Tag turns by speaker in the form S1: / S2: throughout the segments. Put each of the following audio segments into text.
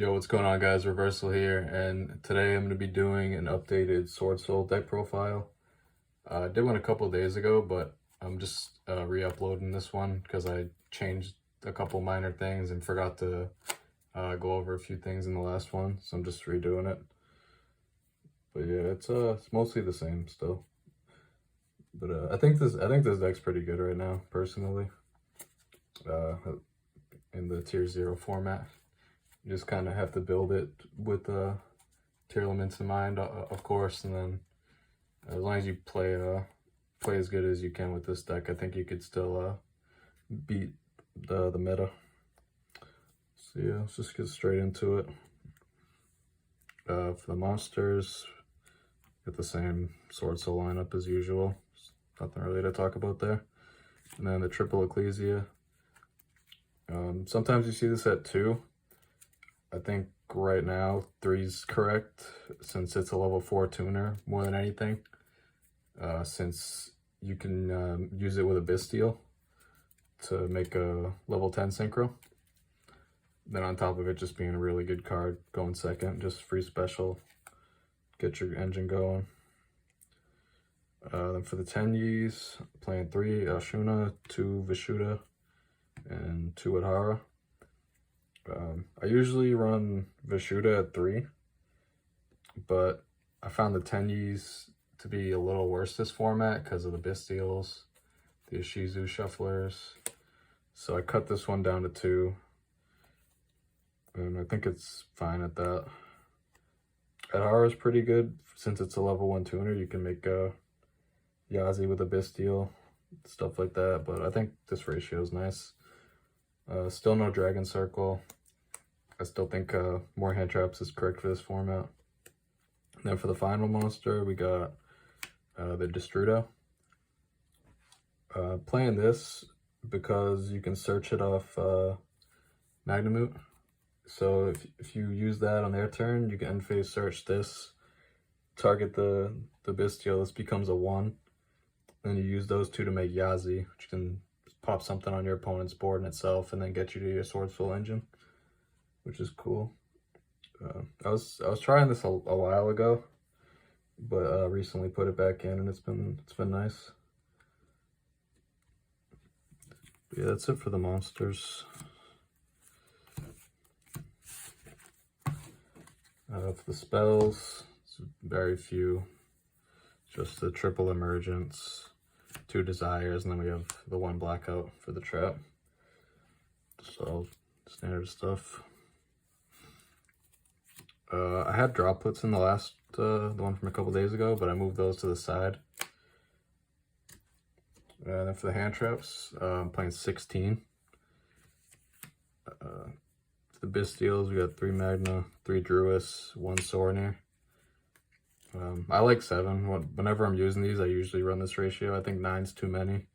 S1: Yo, what's going on, guys? Reversal here, and today I'm going to be doing an updated Swordsoul deck profile. I did one a couple of days ago, but I'm just re-uploading this one because I changed a couple minor things and forgot to go over a few things in the last one, so I'm just redoing it. But yeah, it's mostly the same still. But I think this deck's pretty good right now, personally. In the tier 0 format. You just kind of have to build it with tier limits in mind, of course, and then as long as you play as good as you can with this deck, I think you could still beat the meta. So yeah, let's just get straight into it. For the monsters, get the same Swordsoul lineup as usual. Nothing really to talk about there. And then the triple Ecclesia. Sometimes you see this at 2. I think right now 3's correct since it's a level 4 tuner more than anything. Since you can use it with a Bisteel to make a level 10 synchro. Then on top of it just being a really good card, going second, just free special, get your engine going. Then for the 10 Ys, playing 3 Ashuna, 2 Vishuddha, and 2 Adhara. I usually run Vishuddha at 3, but I found the 10 Ys to be a little worse this format because of the Bisteels, the Ishizu shufflers. So I cut this one down to 2, and I think it's fine at that. Adhara is pretty good since it's a level 1 tuner. You can make a Yazi with a Bisteel, stuff like that, but I think this ratio is nice. Still no Dragon Circle. I still think more hand traps is correct for this format. And then for the final monster, we got the Destrudo. Playing this because you can search it off Magnamute. So if you use that on their turn, you can end phase search this, target the Bisteel. This becomes a 1. Then you use those 2 to make Yazi, which can pop something on your opponent's board in itself and then get you to your Swordsoul engine, which is cool. I was trying this a while ago, but recently put it back in and it's been nice. But yeah, that's it for the monsters. For the spells, it's very few. Just the triple emergence, 2 desires, and then we have the 1 blackout for the trap. So standard stuff. I had droplets in the last the one from a couple days ago, but I moved those to the side. And then for the hand traps, I'm playing 16. For the Bisteels, we got 3 Magna, 3 Druis, 1 Sornir. I like 7. Whenever I'm using these, I usually run this ratio. I think 9's too many.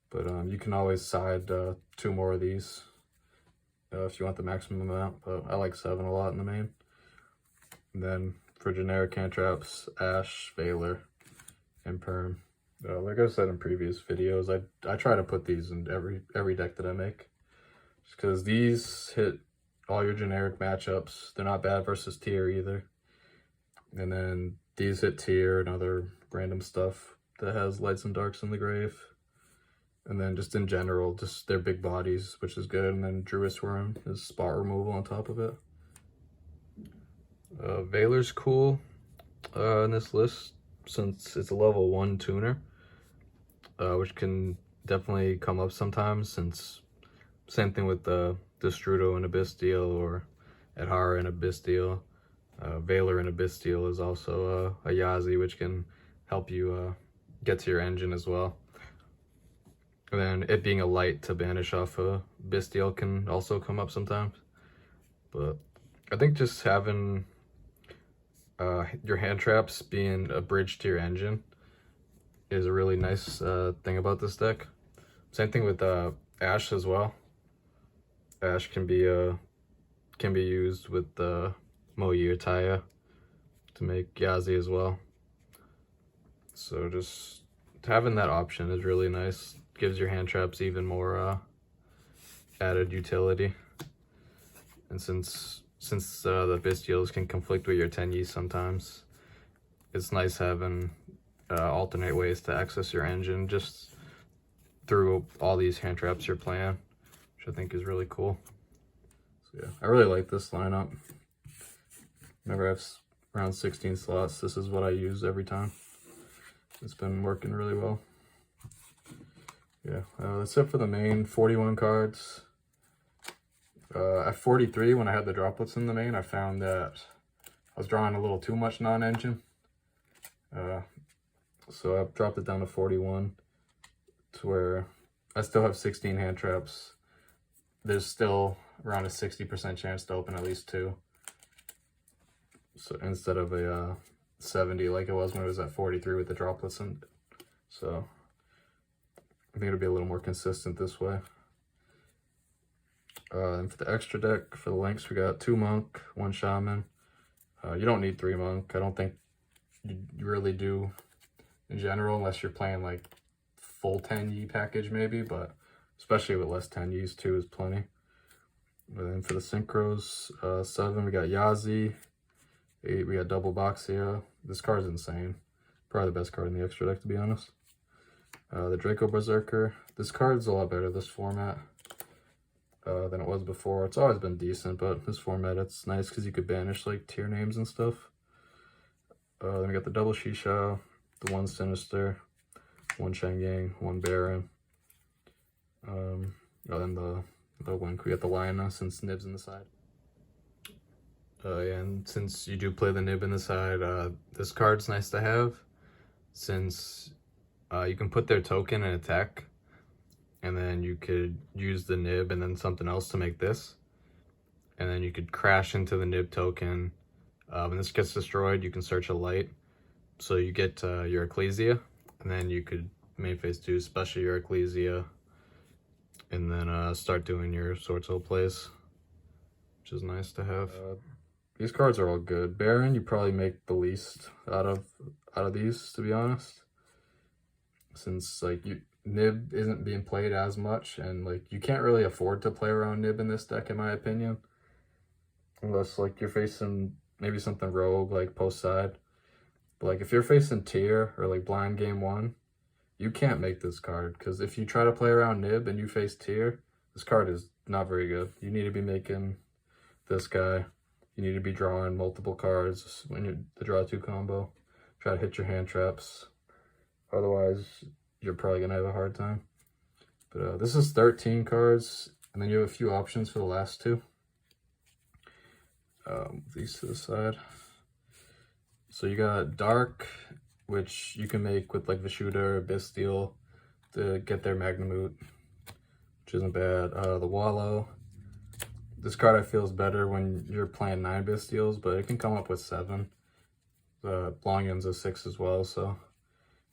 S1: But you can always side 2 more of these if you want the maximum amount. But I like 7 a lot in the main. And then for generic hand traps, Ash, Veiler, and Perm. Like I said in previous videos, I try to put these in every deck that I make. Just because these hit all your generic matchups. They're not bad versus tier either. And then these hit tier and other random stuff that has lights and darks in the grave. And then just in general, just their big bodies, which is good. And then Druis Worm is spot removal on top of it. Veiler's cool in this list since it's a level 1 tuner, which can definitely come up sometimes since same thing with the Destrudo and a Bisteel or Adhara and a Bisteel. Veiler and a Bisteel is also a Yazi, which can help you get to your engine as well. And then it being a light to banish off a Bisteel can also come up sometimes. But I think just having your hand traps being a bridge to your engine is a really nice thing about this deck. Same thing with Ash as well. Ash can be used with Moyi or Taya to make Yazi as well. So just having that option is really nice. Gives your hand traps even more added utility. And since the Bystials can conflict with your Tenyis sometimes, it's nice having alternate ways to access your engine just through all these hand traps you're playing, which I think is really cool. So yeah, I really like this lineup. Whenever I have around 16 slots, this is what I use every time. It's been working really well. Yeah, that's it for the main 41 cards. At 43, when I had the droplets in the main, I found that I was drawing a little too much non-engine. So I've dropped it down to 41 to where I still have 16 hand traps. There's still around a 60% chance to open at least 2. So instead of a 70 like it was when it was at 43 with the droplets in. So I think it'll be a little more consistent this way. And for the extra deck, for the links, we got 2 Monk, 1 Shaman. You don't need 3 Monk. I don't think you really do in general, unless you're playing like full 10-yi package maybe, but especially with less 10-yis, 2 is plenty. And then for the synchros, 7, we got Yazi. 8, we got double Boxia. This card's insane. Probably the best card in the extra deck, to be honest. The Draco Berserker. This card's a lot better this format than it was before. It's always been decent, but this format, it's nice because you could banish like tier names and stuff. Then we got the double Shisha, the 1 Sinister, 1 Shengyang, 1 Baron. Then the Link, we got the Lioness since Nib's in the side. Yeah, and since you do play the Nib in the side, this card's nice to have, since you can put their token in attack, and then you could use the Nib and then something else to make this, and then you could crash into the Nib token. When this gets destroyed, you can search a light, so you get your Ecclesia, and then you could main phase 2 special your Ecclesia, and then start doing your Swordsoul plays, which is nice to have. These cards are all good. Baron, you probably make the least out of these, to be honest, since like Nib isn't being played as much, and like you can't really afford to play around Nib in this deck, in my opinion, unless like you're facing maybe something rogue like post side. But like if you're facing tier or like blind game 1, you can't make this card, because if you try to play around Nib and you face tier, this card is not very good. You need to be making this guy. You need to be drawing multiple cards when you're the draw 2 combo. Try to hit your hand traps. Otherwise, you're probably going to have a hard time. But this is 13 cards, and then you have a few options for the last 2. These to the side. So you got Dark, which you can make with like Vishuda or Bystial to get their Magnamoot, which isn't bad. The Wallow. This card I feel is better when you're playing 9 Bystials, but it can come up with 7. The Longyun's a 6 as well, so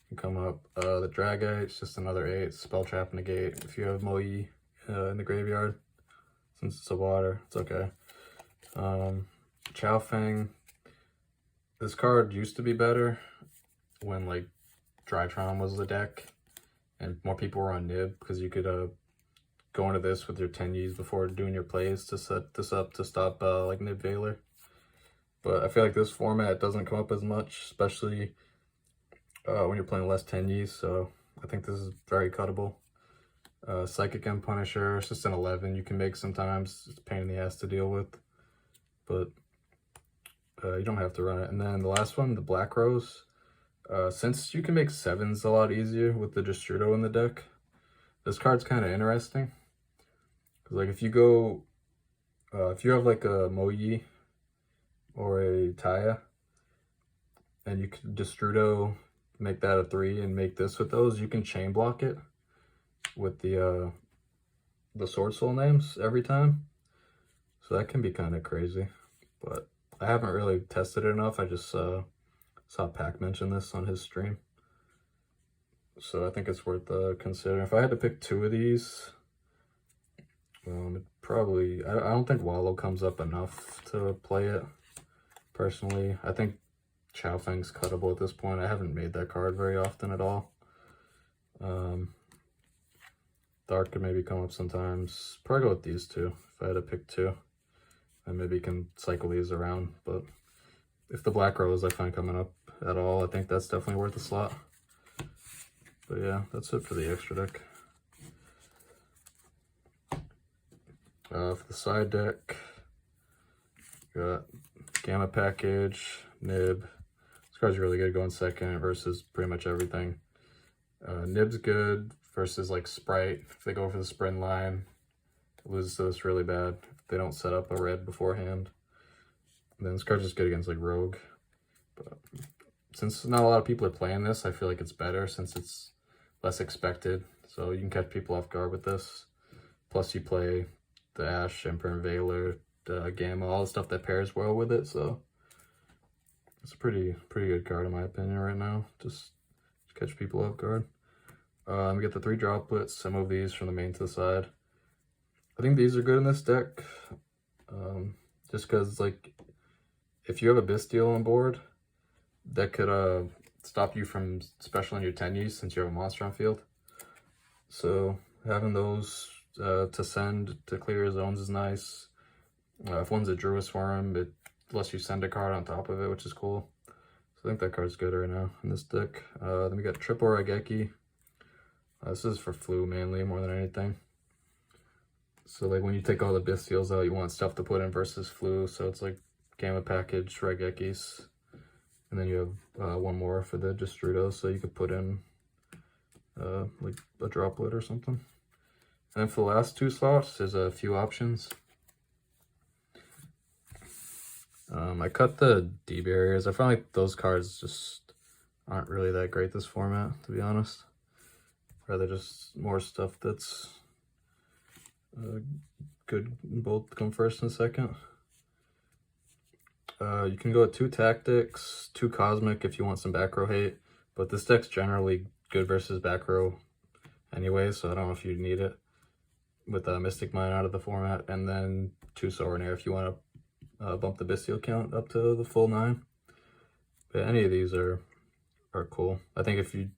S1: it can come up. The Dragite, it's just another 8. Spell Trap Negate. If you have Moi in the graveyard, since it's a water, it's okay. Chaofeng. This card used to be better when like Drytron was the deck and more people were on Nib, because you could go into this with your 10-yis before doing your plays to set this up to stop like Nib Veiler. But I feel like this format doesn't come up as much, especially when you're playing less 10-yis, so I think this is very cuttable. Psychic M Punisher, it's just an 11 you can make sometimes. It's a pain in the ass to deal with, but you don't have to run it. And then the last one, the Black Rose. Since you can make 7s a lot easier with the Destrudo in the deck, this card's kind of interesting. Because like if you go, if you have like a Moi or a Taya, and you could Destrudo, make that a 3 and make this with those, you can chain block it with the Swordsoul names every time. So that can be kind of crazy, but I haven't really tested it enough. I just saw Pac mention this on his stream, so I think it's worth considering. If I had to pick 2 of these, it probably, I don't think Wallow comes up enough to play it personally. I think Chaofeng's cuttable at this point. I haven't made that card very often at all. Dark could maybe come up sometimes. Probably go with these 2 if I had to pick 2. and maybe you can cycle these around. But if the Black Rose I find coming up at all, I think that's definitely worth a slot. But yeah, that's it for the extra deck. For the side deck, got Gamma Package, Nib. This card's really good going second versus pretty much everything. Nib's good versus like Sprite. If they go for the sprint line, it loses to this really bad if they don't set up a red beforehand. And then this card's just good against like Rogue. But since not a lot of people are playing this, I feel like it's better since it's less expected. So you can catch people off guard with this. Plus you play the Ash, Emperor and Veiler, Gamma, all the stuff that pairs well with it. So it's a pretty good card in my opinion right now. Just catch people off guard. We get the 3 droplets. I move these from the main to the side. I think these are good in this deck. Just because like if you have a Bestial on board, that could stop you from specialing your Tenues since you have a monster on field. So having those to send to clear your zones is nice. If one's a Druid Swarm, it lets you send a card on top of it, which is cool. So I think that card's good right now in this deck. Then we got Triple Raigeki. This is for flu mainly, more than anything. So like when you take all the Bestials out, you want stuff to put in versus flu. So it's like Gamma Package, Raigekis. And then you have one more for the Destrudo, so you could put in like a droplet or something. And then for the last 2 slots, there's a few options. I cut the D barriers. I found like those cards just aren't really that great this format, to be honest. Rather just more stuff that's good in both come first and second. You can go with 2 Tactics, 2 Cosmic if you want some back row hate, but this deck's generally good versus back row anyway, so I don't know if you need it with Mystic Mine out of the format, and then 2 Sorenair if you want to bump the Bestial count up to the full 9. But any of these are cool. I think if you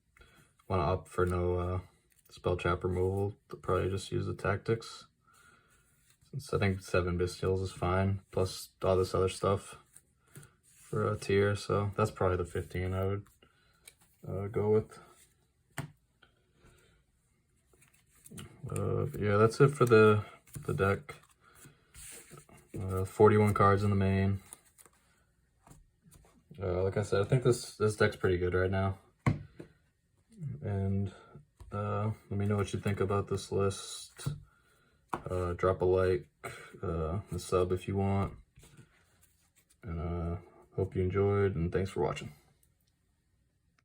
S1: want to opt for no spell trap removal, probably just use the Tactics. Since I think 7 Bestials is fine, plus all this other stuff for a tier, so that's probably the 15 I would go with. Yeah, that's it for the deck. 41 cards in the main. Like I said, I think this deck's pretty good right now. And let me know what you think about this list. Drop a like, a sub if you want. And hope you enjoyed, and thanks for watching.